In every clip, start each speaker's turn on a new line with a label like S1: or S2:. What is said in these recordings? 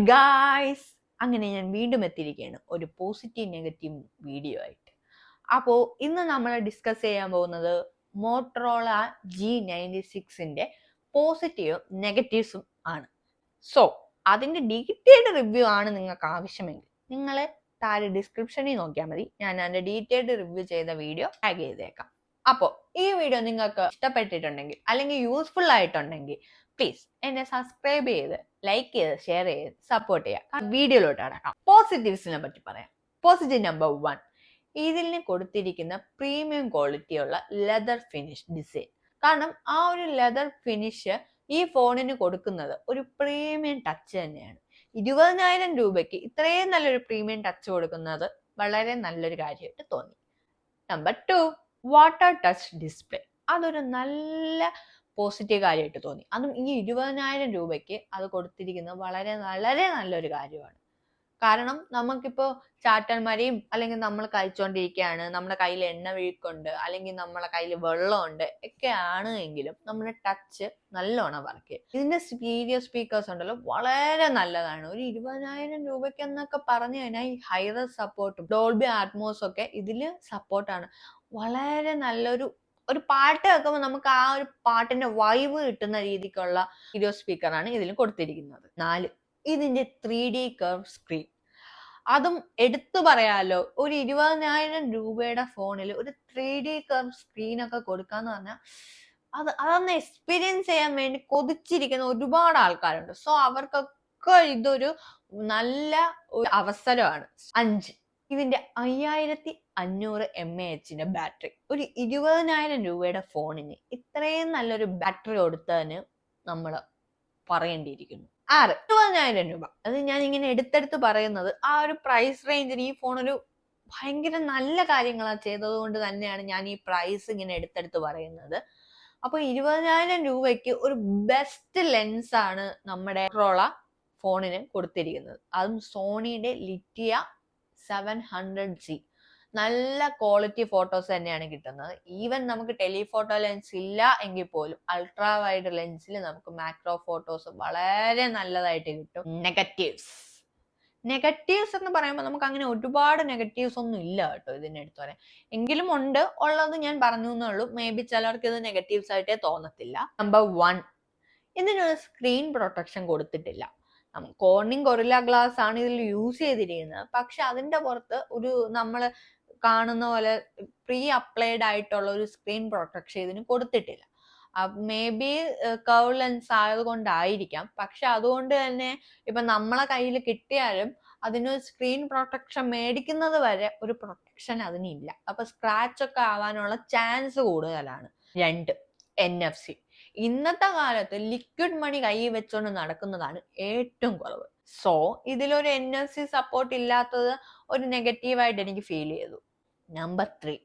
S1: Guys, അങ്ങനെ ഞാൻ വീണ്ടും എത്തിയിരിക്കുകയാണ് ഒരു പോസിറ്റീവ് നെഗറ്റീവ് വീഡിയോ ആയിട്ട്. അപ്പോൾ ഇന്ന് നമ്മൾ ഡിസ്കസ് ചെയ്യാൻ പോകുന്നത് മോട്ടറോള G96 പോസിറ്റീവും നെഗറ്റീവ്സും ആണ്. സോ അതിന്റെ ഡീറ്റെയിൽഡ് റിവ്യൂ ആണ് നിങ്ങൾക്ക് ആവശ്യമെങ്കിൽ നിങ്ങൾ താഴെ ഡിസ്ക്രിപ്ഷനിൽ നോക്കിയാൽ മതി. ഞാൻ അതിന്റെ ഡീറ്റെയിൽഡ് റിവ്യൂ ചെയ്ത വീഡിയോ ടാഗ് ചെയ്തേക്കാം. അപ്പോൾ ഈ വീഡിയോ നിങ്ങൾക്ക് ഇഷ്ടപ്പെട്ടിട്ടുണ്ടെങ്കിൽ അല്ലെങ്കിൽ യൂസ്ഫുൾ ആയിട്ടുണ്ടെങ്കിൽ പ്ലീസ് എന്നെ സബ്സ്ക്രൈബ് ചെയ്ത് ലൈക്ക് ചെയ്ത് ഷെയർ ചെയ്ത് സപ്പോർട്ട് ചെയ്യുക. വീഡിയോയിലോട്ട് അടക്കാം. പോസിറ്റീവ്സിനെ പറ്റി പറയാം. പോസിറ്റീവ് നമ്പർ 1, ഇതിന് കൊടുത്തിരിക്കുന്ന പ്രീമിയം ക്വാളിറ്റിയുള്ള ലെതർ ഫിനിഷ് ഡിസൈൻ. കാരണം ആ ഒരു ലെതർ ഫിനിഷ് ഈ ഫോണിന് കൊടുക്കുന്നത് ഒരു പ്രീമിയം ടച്ച് തന്നെയാണ്. 20,000 രൂപയ്ക്ക് ഇത്രയും നല്ലൊരു പ്രീമിയം ടച്ച് കൊടുക്കുന്നത് വളരെ നല്ലൊരു കാര്യമായിട്ട് തോന്നി. Number 2, water touch display. അതൊരു നല്ല പോസിറ്റീവ് കാര്യമായിട്ട് തോന്നി. അതും ഈ 20,000 രൂപയ്ക്ക് അത് കൊടുത്തിരിക്കുന്നത് വളരെ വളരെ നല്ലൊരു കാര്യമാണ്. കാരണം നമുക്കിപ്പോ ചാറ്റൽമരയും അല്ലെങ്കിൽ നമ്മൾ കഴിച്ചുകൊണ്ടിരിക്കുകയാണ്, നമ്മുടെ കയ്യിൽ എണ്ണ വീക്കുണ്ട് അല്ലെങ്കിൽ നമ്മളെ കയ്യിൽ വെള്ളമുണ്ട് ഒക്കെ ആണ് എങ്കിലും നമ്മുടെ ടച്ച് നല്ലോണം വർക്ക് ചെയ്യും. ഇതിന്റെ സ്റ്റീരിയോ സ്പീക്കേഴ്സ് ഉണ്ടല്ലോ വളരെ നല്ലതാണ്. ഒരു 20,000 രൂപയ്ക്ക് എന്നൊക്കെ പറഞ്ഞു കഴിഞ്ഞാൽ ഈ ഹൈറസ് സപ്പോർട്ടും ഡോൾബി ആറ്റ്മോസ് ഒക്കെ ഇതില് സപ്പോർട്ടാണ്. വളരെ നല്ലൊരു പാട്ട് കേൾക്കുമ്പോൾ നമുക്ക് ആ ഒരു പാട്ടിന്റെ വൈബ് കിട്ടുന്ന രീതിക്കുള്ള സ്റ്റീരിയോ സ്പീക്കറാണ് ഇതിൽ കൊടുത്തിരിക്കുന്നത്. 4, ഇതിന്റെ 3D കർവ് സ്ക്രീൻ. അതും എടുത്തു പറയാലോ, ഒരു 20,000 രൂപയുടെ ഫോണിൽ ഒരു 3D കർവ് സ്ക്രീൻ ഒക്കെ കൊടുക്കാന്ന് പറഞ്ഞാൽ അതൊന്ന് എക്സ്പീരിയൻസ് ചെയ്യാൻ വേണ്ടി കൊതിച്ചിരിക്കുന്ന ഒരുപാട് ആൾക്കാരുണ്ട്. സോ അവർക്കൊക്കെ ഇതൊരു നല്ല ഒരു അവസരമാണ്. 5, ഇതിന്റെ 5500 mAh ബാറ്ററി. ഒരു 20,000 രൂപയുടെ ഫോണിന് ഇത്രയും നല്ലൊരു ബാറ്ററി കൊടുത്തതിന് നമ്മൾ പറയേണ്ടിയിരിക്കുന്നു. 6, 20,000 രൂപ. അത് ഞാൻ ഇങ്ങനെ എടുത്തെടുത്ത് പറയുന്നത് ആ ഒരു പ്രൈസ് റേഞ്ചിന് ഈ ഫോൺ ഒരു ഭയങ്കര നല്ല കാര്യങ്ങളാണ് ചെയ്തത് കൊണ്ട് തന്നെയാണ് ഞാൻ ഈ പ്രൈസ് ഇങ്ങനെ എടുത്തെടുത്ത് പറയുന്നത്. അപ്പൊ 20,000 രൂപയ്ക്ക് ഒരു ബെസ്റ്റ് ലെൻസ് ആണ് നമ്മുടെ മോട്ടറോള ഫോണിന് കൊടുത്തിരിക്കുന്നത്. അതും സോണിയുടെ ലിറ്റിയ 700G. നല്ല ക്വാളിറ്റി ഫോട്ടോസ് തന്നെയാണ് കിട്ടുന്നത്. ഈവൻ നമുക്ക് ടെലിഫോട്ടോ ലെൻസ് ഇല്ല എങ്കിൽ പോലും അൾട്രാ വൈഡ് ലെൻസിൽ നമുക്ക് മാക്രോ ഫോട്ടോസ് വളരെ നല്ലതായിട്ട് കിട്ടും. നെഗറ്റീവ്സ് എന്ന് പറയുമ്പോൾ നമുക്ക് അങ്ങനെ ഒരുപാട് നെഗറ്റീവ്സ് ഒന്നും ഇല്ല കേട്ടോ ഇതിന്റെ അടുത്ത് പറയാൻ. എങ്കിലും ഉള്ളത് ഞാൻ പറഞ്ഞു എന്നുള്ളൂ. മേ ബി ചിലർക്ക് ഇത് നെഗറ്റീവ്സ് ആയിട്ടേ തോന്നത്തില്ല. നമ്പർ 1, ഇതിനൊരു സ്ക്രീൻ പ്രൊട്ടക്ഷൻ കൊടുത്തിട്ടില്ല. കോർണിംഗ് ഗൊറില്ല ഗ്ലാസ് ആണ് ഇതിൽ യൂസ് ചെയ്തിരിക്കുന്നത്. പക്ഷെ അതിന്റെ പുറത്ത് ഒരു നമ്മൾ കാണുന്ന പോലെ പ്രീ അപ്ലൈഡ് ആയിട്ടുള്ള ഒരു സ്ക്രീൻ പ്രൊട്ടക്ഷൻ ഇതിന് കൊടുത്തിട്ടില്ല. മേ ബി കർവ് ലെൻസ് ആയതുകൊണ്ടായിരിക്കാം. പക്ഷെ അതുകൊണ്ട് തന്നെ ഇപ്പൊ നമ്മളെ കയ്യിൽ കിട്ടിയാലും അതിന് സ്ക്രീൻ പ്രൊട്ടക്ഷൻ മേടിക്കുന്നത് വരെ ഒരു പ്രൊട്ടക്ഷൻ അതിനില്ല. അപ്പൊ സ്ക്രാച്ച് ഒക്കെ ആവാനുള്ള ചാൻസ് കൂടുതലാണ്. 2, NFC. ഇന്നത്തെ കാലത്ത് ലിക്വിഡ് മണി കയ്യിൽ വെച്ചുകൊണ്ട് നടക്കുന്നതാണ് ഏറ്റവും കുറവ്. സോ ഇതിലൊരു NFC സപ്പോർട്ട് ഇല്ലാത്തത് ഒരു നെഗറ്റീവായിട്ട് എനിക്ക് ഫീൽ ചെയ്തു. നമ്പർ 3,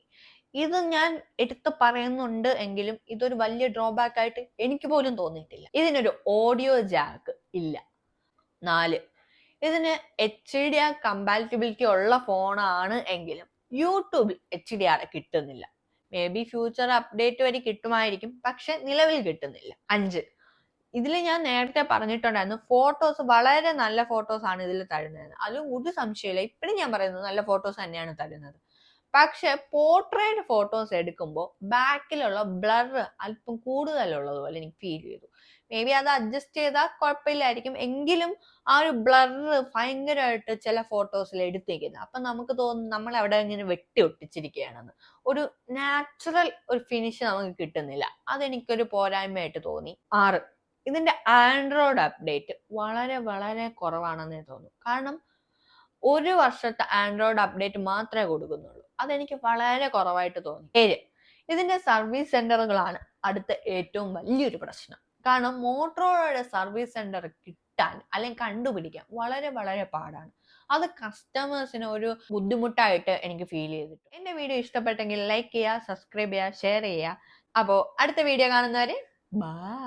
S1: ഇത് ഞാൻ എടുത്ത് പറയുന്നുണ്ട് എങ്കിലും ഇതൊരു വലിയ ഡ്രോബാക്ക് ആയിട്ട് എനിക്ക് പോലും തോന്നിയിട്ടില്ല. ഇതിനൊരു ഓഡിയോ ജാക്ക് ഇല്ല. 4, ഇതിന് HDR കമ്പാറ്റബിലിറ്റി ഉള്ള ഫോണാണ് എങ്കിലും യൂട്യൂബിൽ HDR കിട്ടുന്നില്ല. മേ ബി ഫ്യൂച്ചർ അപ്ഡേറ്റ് വരെ കിട്ടുമായിരിക്കും, പക്ഷെ നിലവിൽ കിട്ടുന്നില്ല. 5, ഇതിൽ ഞാൻ നേരത്തെ പറഞ്ഞിട്ടുണ്ടായിരുന്നു ഫോട്ടോസ് വളരെ നല്ല ഫോട്ടോസ് ആണ് ഇതിൽ തരുന്നത്. അതും ഒരു സംശയമില്ല. ഇപ്പഴും ഞാൻ പറയുന്നത് നല്ല ഫോട്ടോസ് തന്നെയാണ് തരുന്നത്. പക്ഷെ പോർട്രേറ്റ് ഫോട്ടോസ് എടുക്കുമ്പോൾ ബാക്കിലുള്ള ബ്ലർ അല്പം കൂടുതലുള്ളതുപോലെ എനിക്ക് ഫീൽ ചെയ്തു. മേ ബി അത് അഡ്ജസ്റ്റ് ചെയ്താൽ കുഴപ്പമില്ലായിരിക്കും. എങ്കിലും ആ ഒരു ബ്ലർ ഭയങ്കരമായിട്ട് ചില ഫോട്ടോസിൽ എടുത്തിരിക്കുന്നത്. അപ്പൊ നമുക്ക് തോന്നും നമ്മൾ അവിടെ ഇങ്ങനെ വെട്ടി ഒട്ടിച്ചിരിക്കുകയാണെന്ന്. ഒരു നാച്ചുറൽ ഒരു ഫിനിഷ് നമുക്ക് കിട്ടുന്നില്ല. അതെനിക്കൊരു പോരായ്മയായിട്ട് തോന്നി. 6, ഇതിന്റെ ആൻഡ്രോയിഡ് അപ്ഡേറ്റ് വളരെ വളരെ കുറവാണെന്നേ തോന്നുന്നു. കാരണം 1 വർഷത്തെ ആൻഡ്രോയിഡ് അപ്ഡേറ്റ് മാത്രമേ കൊടുക്കുന്നുള്ളൂ. അതെനിക്ക് വളരെ കുറവായിട്ട് തോന്നി. 7, ഇതിന്റെ സർവീസ് സെന്ററുകളാണ് അടുത്ത ഏറ്റവും വലിയൊരു പ്രശ്നം. കാരണം മോട്ടറോളയുടെ സർവീസ് സെന്റർ കിട്ടാൻ അല്ലെങ്കിൽ കണ്ടുപിടിക്കാൻ വളരെ വളരെ പാടാണ്. അത് കസ്റ്റമേഴ്സിന് ഒരു ബുദ്ധിമുട്ടായിട്ട് എനിക്ക് ഫീൽ ചെയ്തിട്ടുണ്ട്. എന്റെ വീഡിയോ ഇഷ്ടപ്പെട്ടെങ്കിൽ ലൈക്ക് ചെയ്യുക, സബ്സ്ക്രൈബ് ചെയ്യുക, ഷെയർ ചെയ്യുക. അപ്പോൾ അടുത്ത വീഡിയോ കാണുന്നവരെ ബൈ.